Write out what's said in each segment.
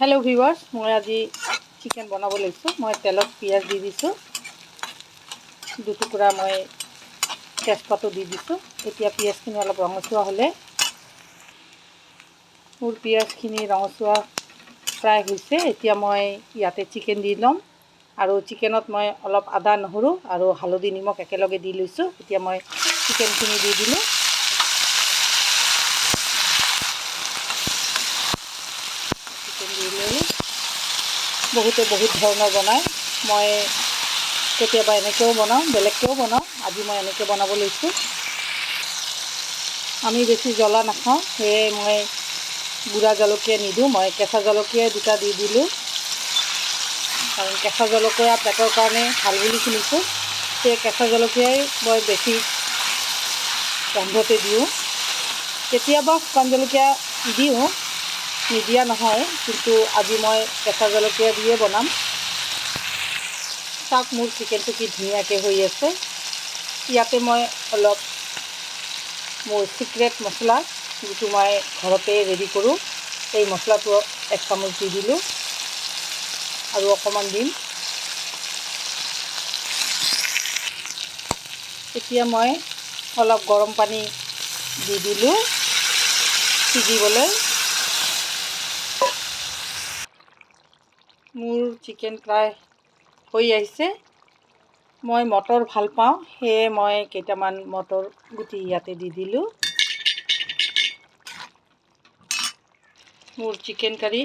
Hello viewers, মই আজি chicken বনাব লৈছোঁ। মই তেলত পিঁয়াজ দি দিছোঁ, দুটুকুৰা মই তেজপাতো দি দিছোঁ। এতিয়া পিঁয়াজখিনি অলপ ৰঙচুৱা হ'লে, মোৰ পিঁয়াজখিনি ৰঙচুৱা প্ৰায় হৈছে। এতিয়া মই ইয়াতে চিকেন দি ল'ম আৰু চিকেনত মই অলপ আদা নহৰু আৰু হালধি নিমখ একেলগে দি লৈছোঁ। এতিয়া মই চিকেনখিনি দি দিলোঁ। চিকেন দি লৈ বহুতে বহুত ধৰণৰ বনায়। মই কেতিয়াবা এনেকৈও বনাওঁ, বেলেগকৈও বনাওঁ। আজি মই এনেকৈ বনাব লৈছোঁ। আমি বেছি জ্বলা নাখাওঁ, সেয়ে মই গুড়া জলকীয়া নিদিওঁ। মই কেঁচা জলকীয়া দুটা দি দিলোঁ, কাৰণ কেঁচা জলকীয়া পেটৰ কাৰণে ভাল বুলি শুনিছোঁ। সেই কেঁচা জলকীয়াই মই বেছি ৰান্ধোতে দিওঁ। কেতিয়াবা শুকান জলকীয়া দিওঁ, নিদিয়া নহয়, কিন্তু আজি মই কেঁচা জলকীয়া দিয়ে বনাম। চাওক মোৰ চিকেনটো কি ধুনীয়াকৈ হৈ আছে। ইয়াতে মই অলপ মোৰ চিক্ৰেট মছলা, যিটো মই ঘৰতে ৰেডি কৰোঁ, এই মছলাটো 1 চামুচ দি দিলোঁ আৰু অকণমান দিম। এতিয়া মই অলপ গৰম পানী দি দিলোঁ সিজিবলৈ। মোৰ চিকেন প্ৰায় হৈ আহিছে। মই মটৰ ভাল পাওঁ, সেয়ে মই কেইটামান মটৰ গুটি ইয়াতে দি দিলোঁ। মোৰ চিকেন কাৰী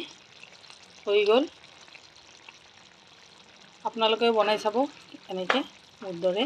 হৈ গ'ল। আপোনালোকেও বনাই চাব এনেকৈ মোৰ দৰে।